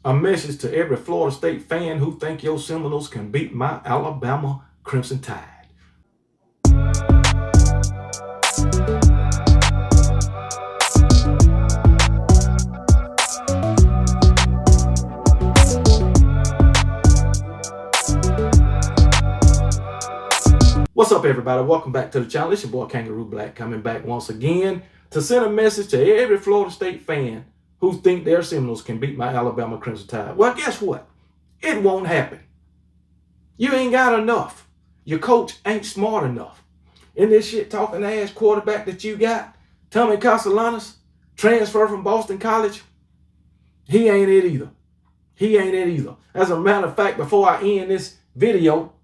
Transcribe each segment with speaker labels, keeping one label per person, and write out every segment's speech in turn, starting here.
Speaker 1: A message to every Florida State fan who think your Seminoles can beat my Alabama Crimson Tide. What's up, everybody? Welcome back to the channel. It's your boy Kangaroo Black coming back once again to send a message to every Florida State fan who think their Seminoles can beat my Alabama Crimson Tide. Well, guess what? It won't happen. You ain't got enough. Your coach ain't smart enough. And this shit talking ass quarterback that you got, Tommy Castellanos, transfer from Boston College, he ain't it either. He ain't it either. As a matter of fact, before I end this video,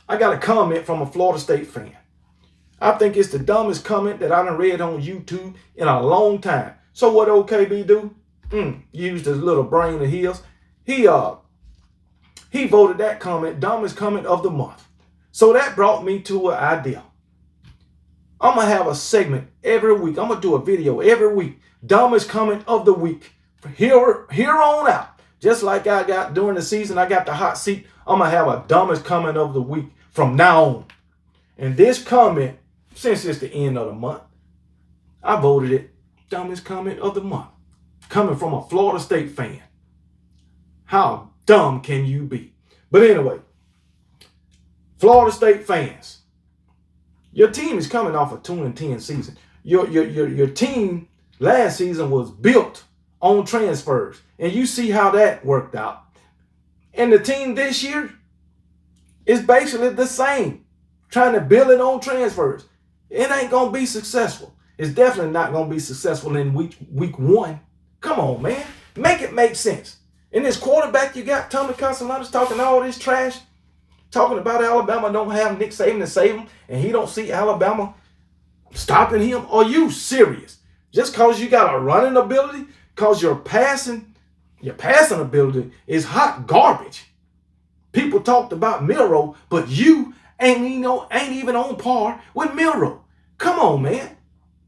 Speaker 1: I got a comment from a Florida State fan. I think it's the dumbest comment that I done read on YouTube in a long time. So what OKB do? Used his little brain of his. He voted that comment dumbest comment of the month. So that brought me to an idea. I'm going to have a segment every week. I'm going to do a video every week. Dumbest comment of the week. Here on out. Just like I got during the season, I got the hot seat. I'm going to have a dumbest comment of the week from now on. And this comment, since it's the end of the month, I voted it dumbest comment of the month. Coming from a Florida State fan. How dumb can you be? But anyway, Florida State fans, your team is coming off a 2-10 season. Your team last season was built on transfers. And you see how that worked out. And the team this year is basically the same. Trying to build it on transfers. It ain't going to be successful. It's definitely not going to be successful in week one. Come on, man. Make it make sense. And this quarterback you got, Tommy Castellanos, talking all this trash. Talking about Alabama don't have Nick Saban to save him. And he don't see Alabama stopping him. Are you serious? Just because you got a running ability? Because your passing ability is hot garbage. People talked about Milroe, but you ain't even on par with Milroe. Come on, man.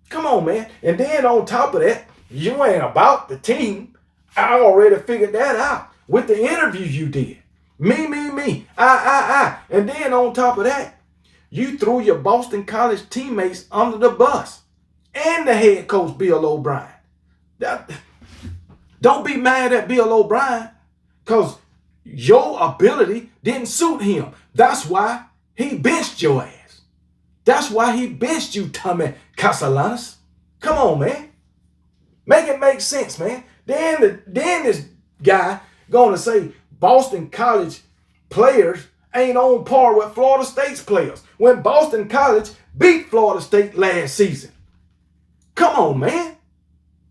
Speaker 1: Come on, man. And then on top of that, you ain't about the team. I already figured that out with the interviews you did. Me. I. And then on top of that, you threw your Boston College teammates under the bus. And the head coach, Bill O'Brien. Don't be mad at Bill O'Brien because your ability didn't suit him. That's why he benched your ass. That's why he benched you, Tommy Castellanos. Come on, man. Make it make sense, man. Then this guy going to say Boston College players ain't on par with Florida State's players when Boston College beat Florida State last season. Come on, man.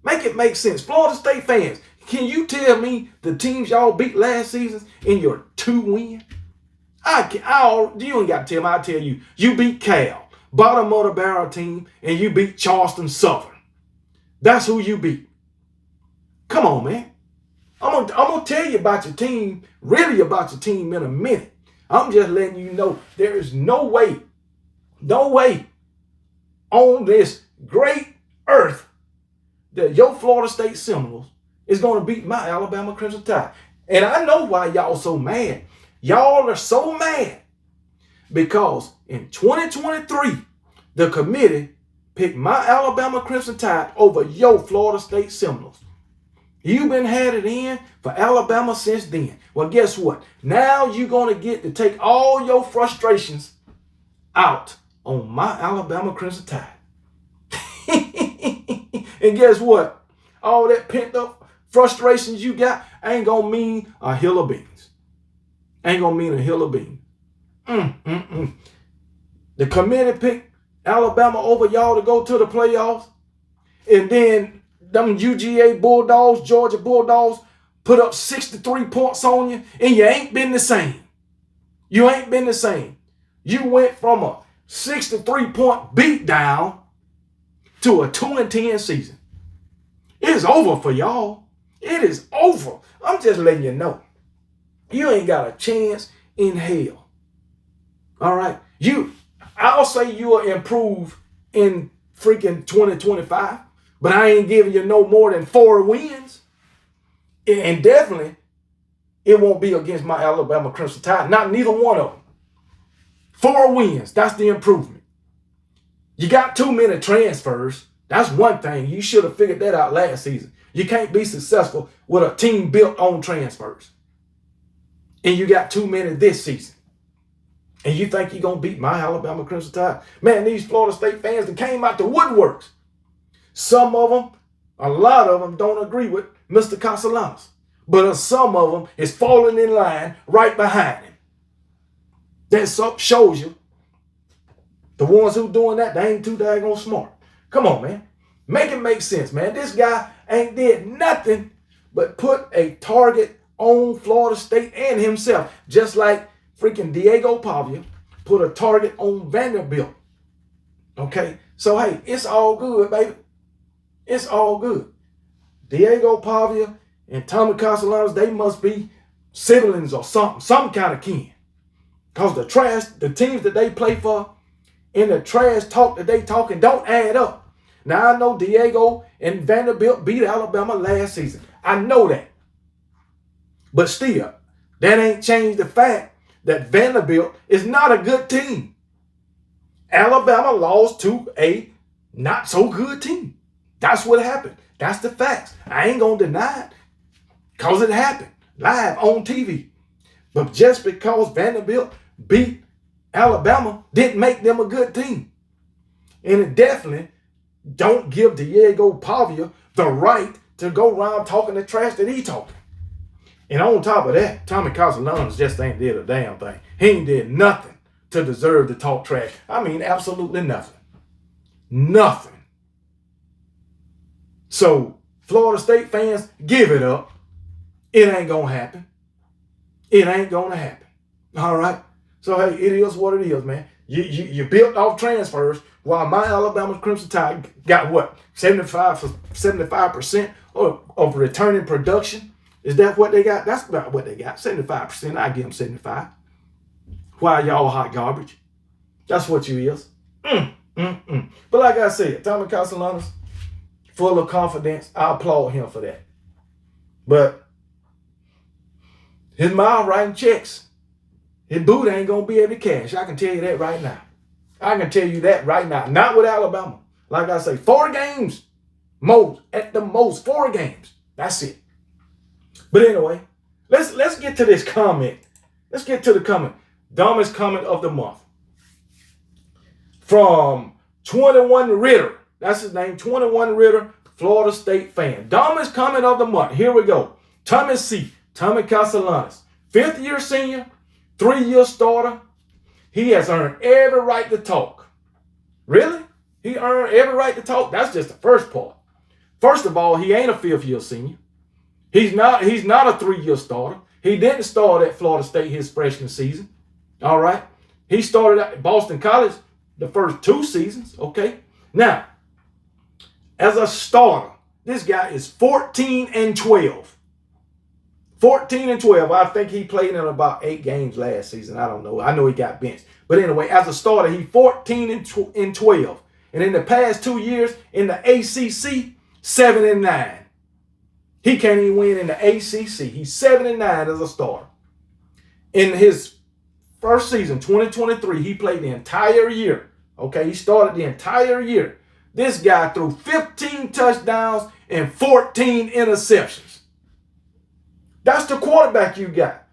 Speaker 1: Make it make sense. Florida State fans, can you tell me the teams y'all beat last season in your 2 wins? You ain't got to tell me. I tell you, you beat Cal, bottom of the barrel team, and you beat Charleston Southern. That's who you beat. Come on, man. I'm gonna tell you about your team, really about your team in a minute. I'm just letting you know there is no way on this great earth that your Florida State Seminoles is going to beat my Alabama Crimson Tide. And I know why y'all so mad. Y'all are so mad because in 2023, the committee picked my Alabama Crimson Tide over your Florida State Seminoles. You've been had it in for Alabama since then. Well, guess what? Now you're going to get to take all your frustrations out on my Alabama Crimson Tide. And guess what? All that pent up frustrations you got ain't going to mean a hill of beans. Ain't going to mean a hill of beans. The committee picked Alabama over y'all to go to the playoffs. And then them UGA Bulldogs, Georgia Bulldogs, put up 63 points on you. And you ain't been the same. You ain't been the same. You went from a 63-point beatdown to a 2-10 season. It's over for y'all. It is over. I'm just letting you know. You ain't got a chance in hell. All right? I'll say you will improve in freaking 2025, but I ain't giving you no more than 4 wins. And definitely, it won't be against my Alabama Crimson Tide. Not neither one of them. 4 wins. That's the improvement. You got too many transfers. That's one thing. You should have figured that out last season. You can't be successful with a team built on transfers. And you got too many this season. And you think you're going to beat my Alabama Crimson Tide? Man, these Florida State fans that came out the woodworks. Some of them, a lot of them don't agree with Mr. Castellanos. But some of them is falling in line right behind him. That shows you the ones who doing that, they ain't too daggone smart. Come on, man. Make it make sense, man. This guy ain't did nothing but put a target on Florida State and himself. Just like freaking Diego Pavia put a target on Vanderbilt. Okay? So, hey, it's all good, baby. It's all good. Diego Pavia and Tommy Castellanos, they must be siblings or something, some kind of kin. Because the teams that they play for and the trash talk that they talking don't add up. Now, I know Diego and Vanderbilt beat Alabama last season. I know that. But still, that ain't changed the fact that Vanderbilt is not a good team. Alabama lost to a not so good team. That's what happened. That's the facts. I ain't going to deny it because it happened live on TV. But just because Vanderbilt beat Alabama didn't make them a good team. And it definitely don't give Diego Pavia the right to go around talking the trash that he talking. And on top of that, Tommy Castellanos just ain't did a damn thing. He ain't did nothing to deserve to talk trash. I mean, absolutely nothing. Nothing. So, Florida State fans, give it up. It ain't going to happen. It ain't going to happen. All right? So, hey, it is what it is, man. You built off transfers while my Alabama Crimson Tide got what? 75% of returning production? Is that what they got? That's about what they got. 75%. I give them 75. Why y'all hot garbage? That's what you is. But like I said, Tommy Castellanos, full of confidence. I applaud him for that. But his mouth writing checks. His boot ain't going to be able to cash. I can tell you that right now. I can tell you that right now. Not with Alabama. Like I say, 4 games. At the most, 4 games. That's it. But anyway, let's get to this comment. Let's get to the comment. Dumbest comment of the month. From 21 Ritter. That's his name. 21 Ritter, Florida State fan. Dumbest comment of the month. Here we go. Tommy C. Tommy Castellanos. 5th-year senior. 3-year starter. He has earned every right to talk. Really? He earned every right to talk? That's just the first part. First of all, he ain't a 5th-year senior. He's not a 3-year starter. He didn't start at Florida State his freshman season. All right? He started at Boston College the first 2 seasons. Okay? Now, as a starter, this guy is 14-12. 14-12. I think he played in about 8 games last season. I don't know. I know he got benched. But anyway, as a starter, he's 14-12. And in the past 2 years in the ACC, 7-9. He can't even win in the ACC. He's 7-9 as a starter. In his first season, 2023, he played the entire year. Okay, he started the entire year. This guy threw 15 touchdowns and 14 interceptions. That's the quarterback you got.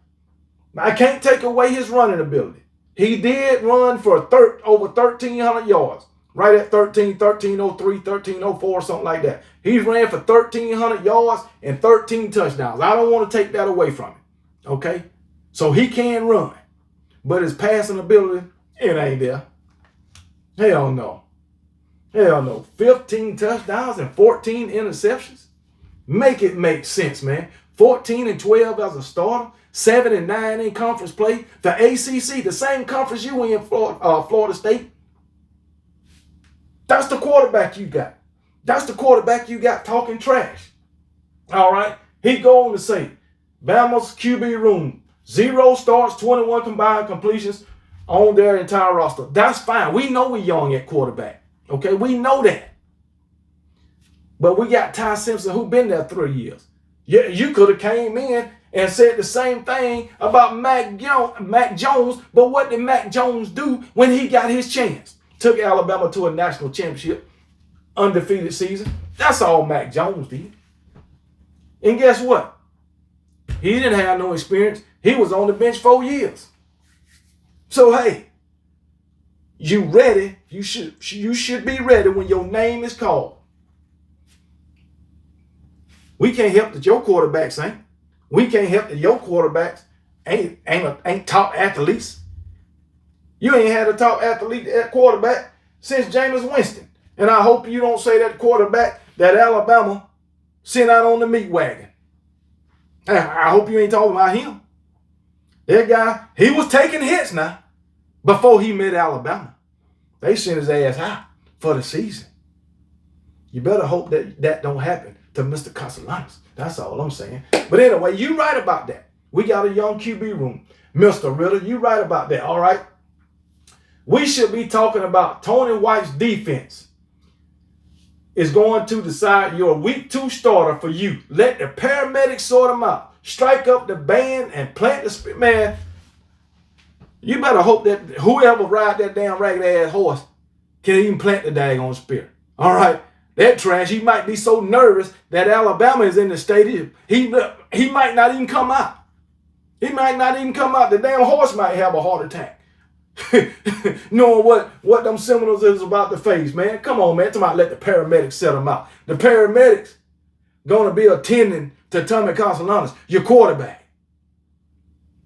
Speaker 1: I can't take away his running ability. He did run for over 1,300 yards. Right at 1303, 1304, something like that. He's ran for 1,300 yards and 13 touchdowns. I don't want to take that away from him. Okay? So he can run. But his passing ability, it ain't there. Hell no. Hell no. 15 touchdowns and 14 interceptions? Make it make sense, man. 14-12 as a starter. 7-9 in conference play. The ACC, the same conference you in, Florida State. That's the quarterback you got. That's the quarterback you got talking trash. All right? He go on to say, Bama's QB room, 0 starts, 21 combined completions on their entire roster. That's fine. We know we're young at quarterback. Okay? We know that. But we got Ty Simpson who been there 3 years. Yeah, you could have came in and said the same thing about Mac Jones, but what did Mac Jones do when he got his chance? Took Alabama to a national championship, undefeated season. That's all Mac Jones did. And guess what? He didn't have no experience. He was on the bench 4 years. So hey, you ready? You should be ready when your name is called. We can't help that your quarterbacks ain't. We can't help that your quarterbacks ain't top athletes. You ain't had a top athlete at quarterback since Jameis Winston. And I hope you don't say that quarterback that Alabama sent out on the meat wagon. I hope you ain't talking about him. That guy, he was taking hits now before he met Alabama. They sent his ass out for the season. You better hope that don't happen to Mr. Castellanos. That's all I'm saying. But anyway, you right about that. We got a young QB room. Mr. Ritter, you right about that, all right? We should be talking about Tony White's defense is going to decide your week 2 starter for you. Let the paramedics sort him out. Strike up the band and plant the spirit. Man, you better hope that whoever ride that damn ragged ass horse can even plant the daggone spirit. All right? That trash, he might be so nervous that Alabama is in the stadium. He might not even come out. He might not even come out. The damn horse might have a heart attack. Knowing what them Seminoles is about to face, man. Come on, man. Somebody let the paramedics set them out. The paramedics gonna be attending to Tommy Castellanos, your quarterback.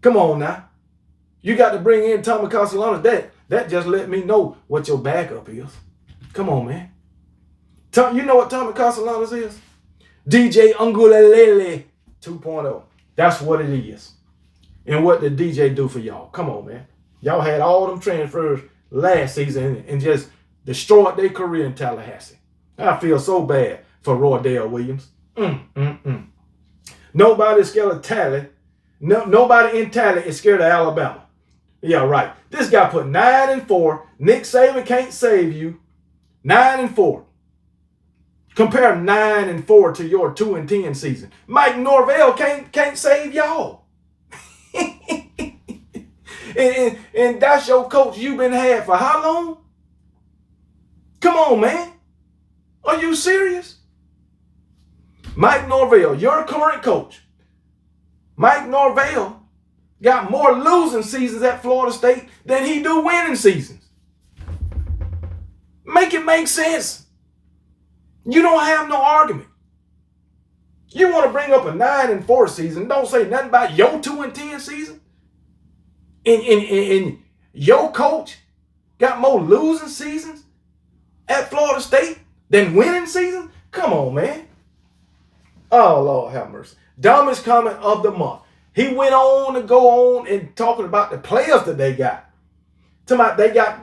Speaker 1: Come on now. You got to bring in Tommy Castellanos. That just let me know what your backup is. Come on, man. You know what Tommy Castellanos is? DJ Ungulele 2.0. That's what it is. And what did DJ do for y'all? Come on, man. Y'all had all them transfers last season and just destroyed their career in Tallahassee. I feel so bad for Roydell Williams. Nobody's scared of Tally. Nobody in Tally is scared of Alabama. Yeah, right. This guy put 9-4. Nick Saban can't save you. 9-4. Compare 9-4 to your 2-10 season. Mike Norvell can't save y'all. and that's your coach you've been had for how long? Come on, man. Are you serious? Mike Norvell, your current coach. Mike Norvell got more losing seasons at Florida State than he do winning seasons. Make it make sense. You don't have no argument. You want to bring up a 9-4 season, don't say nothing about your 2-10 season? And your coach got more losing seasons at Florida State than winning seasons? Come on, man. Oh, Lord have mercy. Dumbest comment of the month. He went on to go on and talking about the players that they got. Talking about they got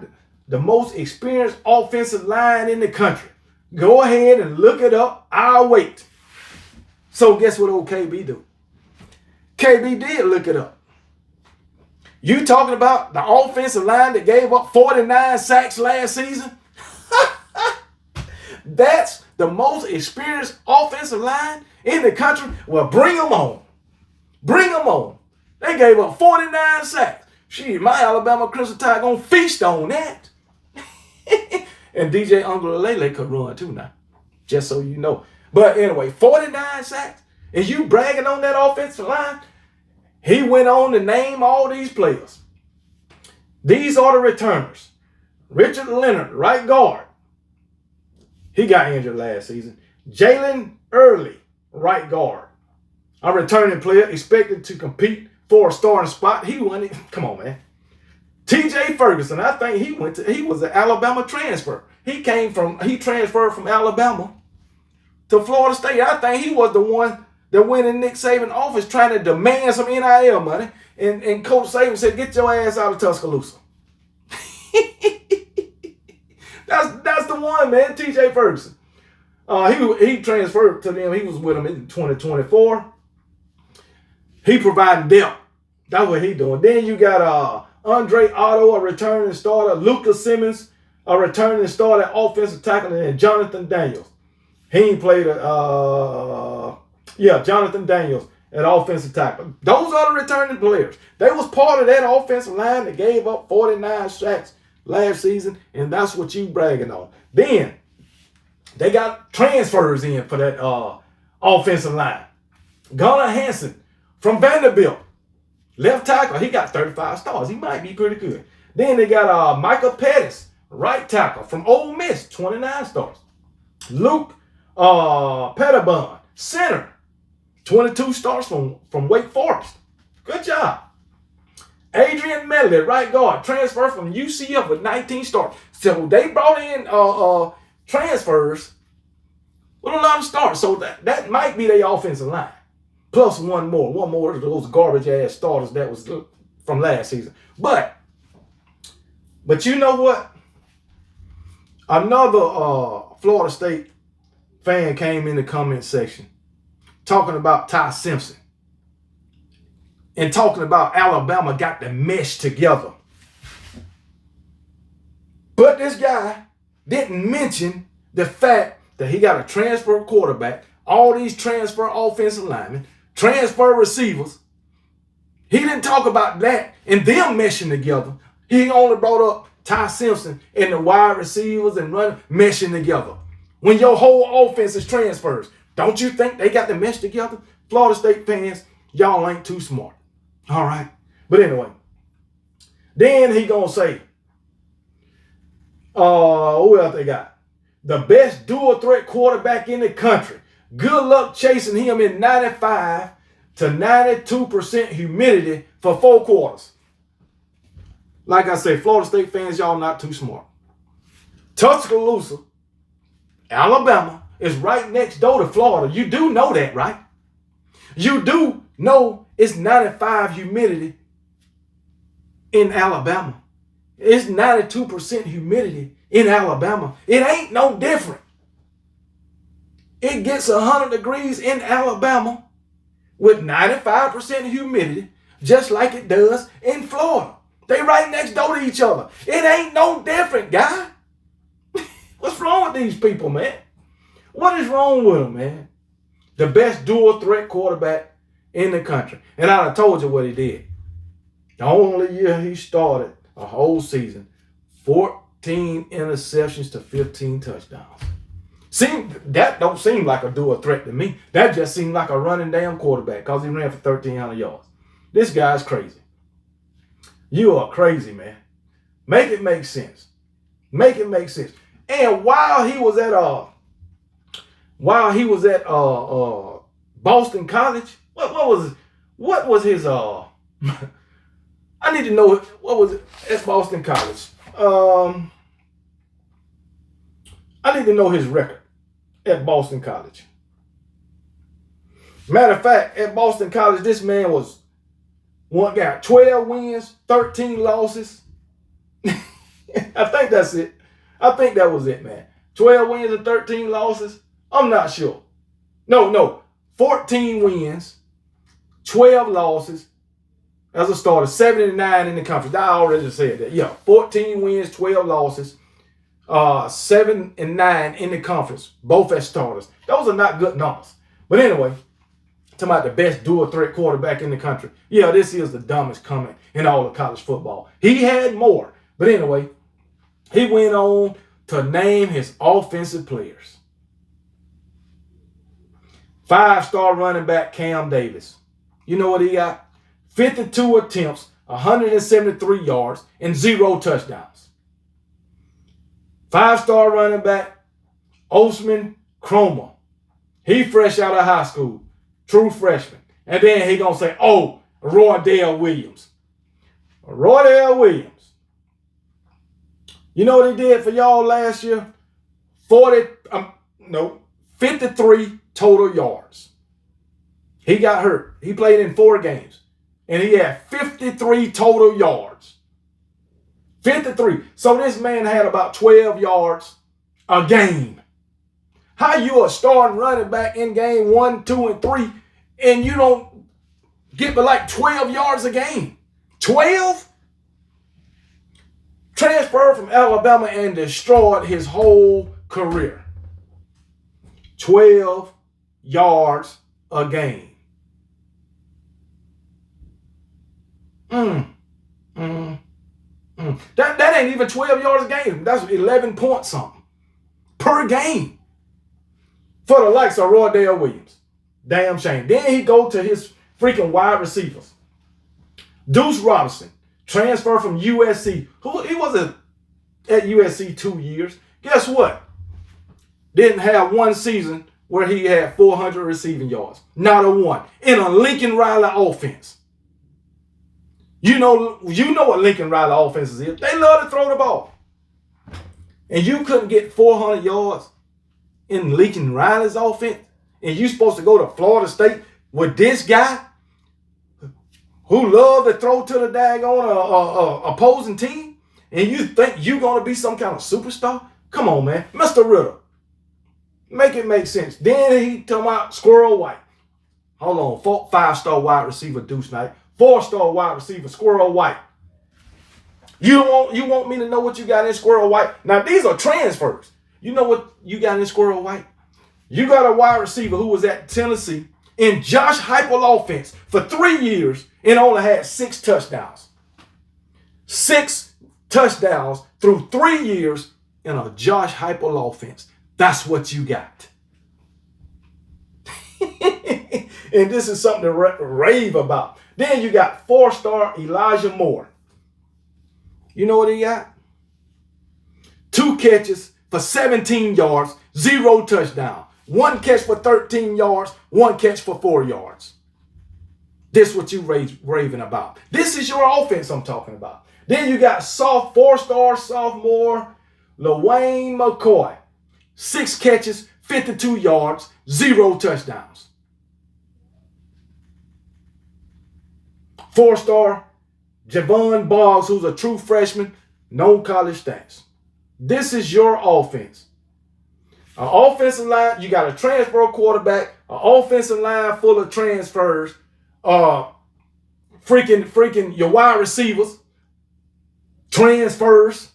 Speaker 1: the most experienced offensive line in the country. Go ahead and look it up. I'll wait. So guess what old KB do? KB did look it up. You talking about the offensive line that gave up 49 sacks last season? That's the most experienced offensive line in the country? Well, bring them on. Bring them on. They gave up 49 sacks. Shit, my Alabama Crimson Tide gonna feast on that. And DJ Ungulele could run too now. Just so you know. But anyway, 49 sacks. And you bragging on that offensive line? He went on to name all these players. These are the returners. Richard Leonard, right guard. He got injured last season. Jalen Early, right guard. A returning player expected to compete for a starting spot. He won it. Come on, man. TJ Ferguson, I think he was an Alabama transfer. He transferred from Alabama to Florida State. I think he was the one that went in Nick Saban's office trying to demand some NIL money. And Coach Saban said, get your ass out of Tuscaloosa. That's the one, man, TJ Ferguson. He transferred to them. He was with them in 2024. He providing depth. That's what he doing. Then you got Andre Otto, a returning starter. Lucas Simmons, a returning starter, offensive tackle, and Jonathan Daniels. He ain't played Yeah, Jonathan Daniels at offensive tackle. Those are the returning players. They was part of that offensive line that gave up 49 sacks last season, and that's what you bragging on. Then they got transfers in for that offensive line. Gunnar Hansen from Vanderbilt, left tackle. He got 35 stars. He might be pretty good. Then they got Micah Pettis, right tackle from Ole Miss, 29 stars. Luke Pettibon, center, 22 stars from Wake Forest. Good job. Adrian Medley, right guard, transfer from UCF with 19 stars. So they brought in transfers with a lot of stars. So that might be their offensive line. Plus one more of those garbage ass starters that was from last season. But you know what? Another Florida State fan came in the comment section talking about Ty Simpson and talking about Alabama got the mesh together. But this guy didn't mention the fact that he got a transfer quarterback, all these transfer offensive linemen, transfer receivers. He didn't talk about that and them meshing together. He only brought up Ty Simpson and the wide receivers and running meshing together. When your whole offense is transfers, don't you think they got to mesh together? Florida State fans, y'all ain't too smart. All right. But anyway, then he gonna say, who else they got? The best dual threat quarterback in the country. Good luck chasing him in 95 to 92% humidity for 4 quarters. Like I say, Florida State fans, y'all not too smart. Tuscaloosa, Alabama, is right next door to Florida. You do know that, right? You do know it's 95 humidity in Alabama. It's 92% humidity in Alabama. It ain't no different. It gets 100 degrees in Alabama with 95% humidity, just like it does in Florida. They right next door to each other. It ain't no different, guy. What's wrong with these people, man? What is wrong with them, man? The best dual threat quarterback in the country. And I done told you what he did. The only year he started a whole season, 14 interceptions to 15 touchdowns. That don't seem like a dual threat to me. That just seemed like a running down quarterback because he ran for 1,300 yards. This guy's crazy. You are crazy, man. Make it make sense. Make it make sense. And while he was at Boston College, what was his I need to know what was it at Boston College. I need to know his record at Boston College. Matter of fact, at Boston College, this man was one guy, 12 wins, 13 losses. I think that's it. I think that was it, man. 12 wins and 13 losses. I'm not sure. No. 14 wins, 12 losses as a starter, 7-9 in the conference. I already said that. Yeah, 14 wins, 12 losses, 7-9 in the conference, both as starters. Those are not good numbers. But anyway, talking about the best dual threat quarterback in the country. Yeah, this is the dumbest comment in all of college football. He had more. But anyway, he went on to name his offensive players. 5-star running back Cam Davis. You know what he got? 52 attempts, 173 yards, and 0 touchdowns. 5-star running back Osman Cromer. He fresh out of high school. True freshman. And then he going to say, Roydell Williams. Roydell Williams. You know what he did for y'all last year? 53 total yards. He got hurt. He played in 4 games. And he had 53 total yards. 53. So this man had about 12 yards a game. How you a starting running back in game 1, 2, and 3, and you don't get but like 12 yards a game? 12? Transferred from Alabama and destroyed his whole career. 12 yards a game. Mm, mm, mm. That ain't even 12 yards a game. That's 11 points something per game for the likes of Roydell Williams. Damn shame. Then he go to his freaking wide receivers. Deuce Robinson, transfer from USC. He was at USC 2 years. Guess what? Didn't have one season where he had 400 receiving yards. Not a one. In a Lincoln Riley offense. You know what Lincoln Riley offenses is. They love to throw the ball. And you couldn't get 400 yards in Lincoln Riley's offense. And you supposed to go to Florida State with this guy who loved to throw to the daggone opposing team. And you think you're going to be some kind of superstar? Come on, man. Mr. Ritter. Make it make sense. Then he talking about Squirrel White. Hold on. 5-star wide receiver Deuce Knight. 4-star wide receiver Squirrel White. You want me to know what you got in Squirrel White? Now, these are transfers. You know what you got in Squirrel White? You got a wide receiver who was at Tennessee in Josh Heupel offense for 3 years and only had 6 touchdowns. 6 touchdowns through 3 years in a Josh Heupel offense. That's what you got. And this is something to rave about. Then you got 4-star Elijah Moore. You know what he got? 2 catches for 17 yards, 0 touchdown. 1 catch for 13 yards, 1 catch for 4 yards. This is what you raving about. This is your offense I'm talking about. Then you got 4-star sophomore LaWayne McCoy. 6 catches, 52 yards, 0 touchdowns. 4-star Javon Boggs, who's a true freshman, no college stats. This is your offense. An offensive line, you got a transfer quarterback, an offensive line full of transfers, freaking your wide receivers, transfers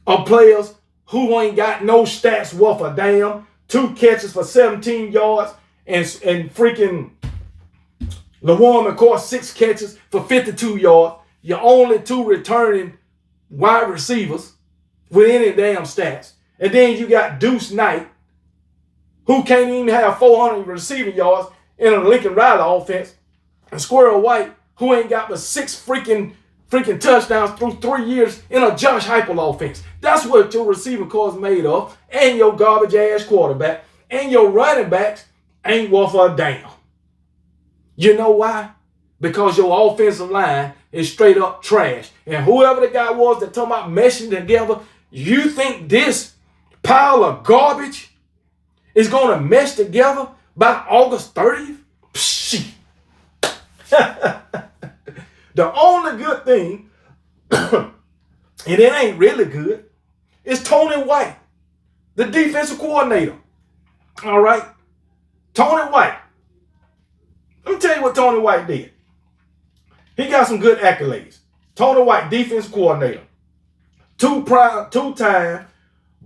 Speaker 1: of players who ain't got no stats worth a damn. 2 catches for 17 yards and freaking LaWayne McCoy 6 catches for 52 yards. Your only 2 returning wide receivers with any damn stats. And then you got Deuce Knight, who can't even have 400 receiving yards in a Lincoln Riley offense. And Squirrel White, who ain't got but 6 freaking touchdowns through 3 years in a Josh Heupel offense. That's what your receiving core is made of. And your garbage ass quarterback. And your running backs ain't worth a damn. You know why? Because your offensive line is straight up trash. And whoever the guy was that talking about meshing together, you think this pile of garbage is going to mesh together by August 30th? Psh. The only good thing, and it ain't really good, is Tony White, the defensive coordinator. All right? Tony White. Let me tell you what Tony White did. He got some good accolades. Tony White, defensive coordinator. 2-time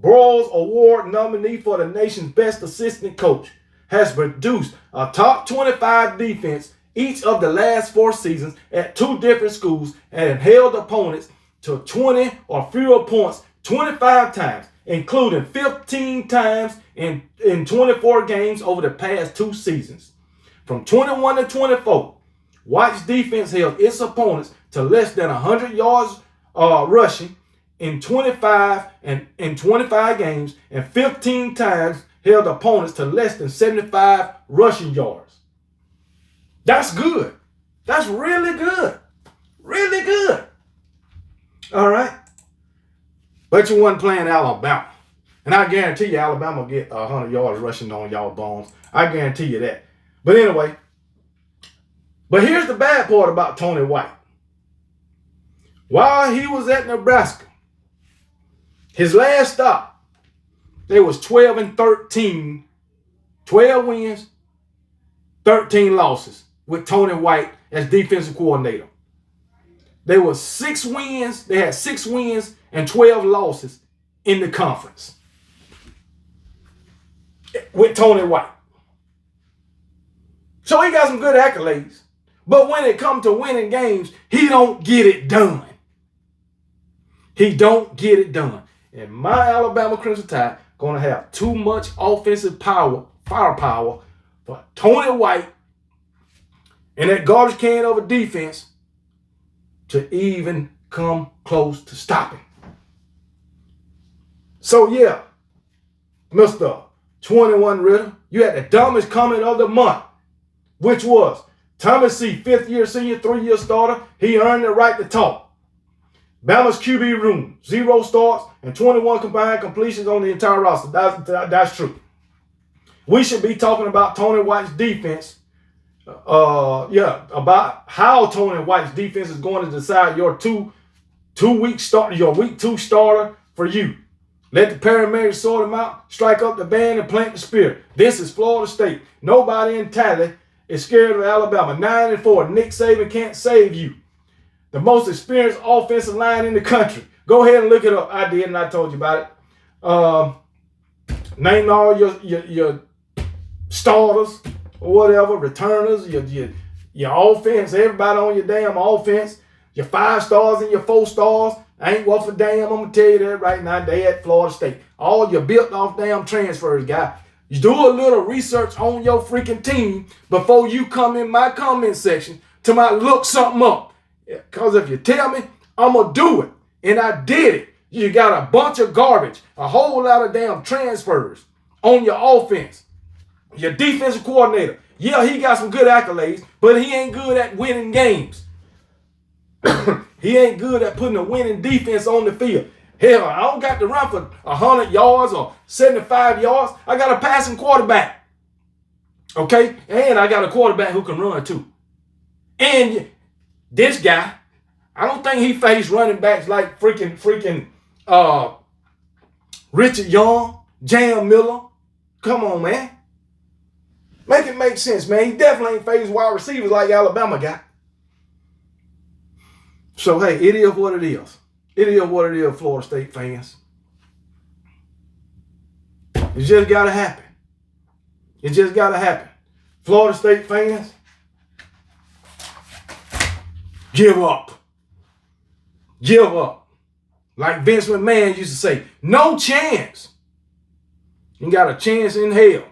Speaker 1: Broyles Award nominee for the nation's best assistant coach. Has produced a top 25 defense each of the last 4 seasons at 2 different schools and held opponents to 20 or fewer points 25 times, including 15 times in 24 games over the past 2 seasons. From 21 to 24, White's defense held its opponents to less than 100 yards rushing in 25 games, and 15 times held opponents to less than 75 rushing yards. That's good. That's really good. Really good. All right. But you wasn't playing Alabama. And I guarantee you Alabama will get 100 yards rushing on y'all bones. I guarantee you that. But anyway, but here's the bad part about Tony White. While he was at Nebraska, his last stop, they was 12-13, 12 wins, 13 losses with Tony White as defensive coordinator. They were 6 wins, they had 6 wins and 12 losses in the conference with Tony White. So he got some good accolades. But when it comes to winning games, he don't get it done. He don't get it done. And my Alabama Crimson Tide going to have too much offensive firepower for Tony White and that garbage can of a defense to even come close to stopping. So yeah, Mr. 21 Ritter, you had the dumbest comment of the month, which was Thomas C., 5th-year senior, 3-year starter. He earned the right to talk. Bama's QB room, 0 starts and 21 combined completions on the entire roster. That's true. We should be talking about Tony White's defense. About how Tony White's defense is going to decide your week 2 starter for you. Let the paramedics sort him out, strike up the band, and plant the spirit. This is Florida State. Nobody in Tally is scared of Alabama. 9-4. Nick Saban can't save you. The most experienced offensive line in the country. Go ahead and look it up. I did, and I told you about it. Name all your starters or whatever, returners, your offense, everybody on your damn offense, your 5 stars and your 4 stars. Ain't worth a damn. I'm going to tell you that right now. They at Florida State. All you built off damn transfers, guy. You do a little research on your freaking team before you come in my comment section to look something up. Because if you tell me, I'm going to do it. And I did it. You got a bunch of garbage, a whole lot of damn transfers on your offense. Your defensive coordinator, yeah, he got some good accolades, but he ain't good at winning games. He ain't good at putting a winning defense on the field. Hell, I don't got to run for 100 yards or 75 yards. I got a passing quarterback. Okay? And I got a quarterback who can run too. And this guy, I don't think he faced running backs like freaking Richard Young, Jam Miller. Come on, man. Make it make sense, man. He definitely ain't faced wide receivers like Alabama got. So, hey, it is what it is. It is what it is, Florida State fans. It just got to happen. It just got to happen. Florida State fans, give up. Give up. Like Vince McMahon used to say, no chance. You got a chance in hell.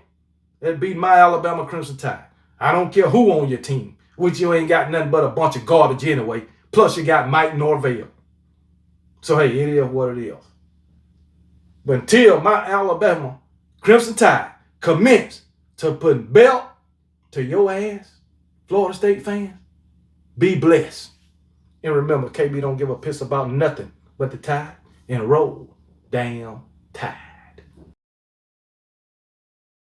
Speaker 1: That'd be my Alabama Crimson Tide. I don't care who on your team, which you ain't got nothing but a bunch of garbage anyway. Plus you got Mike Norvell. So, hey, it is what it is. But until my Alabama Crimson Tide commits to putting belt to your ass, Florida State fans, be blessed. And remember, KB don't give a piss about nothing but the Tide, and roll damn Tide.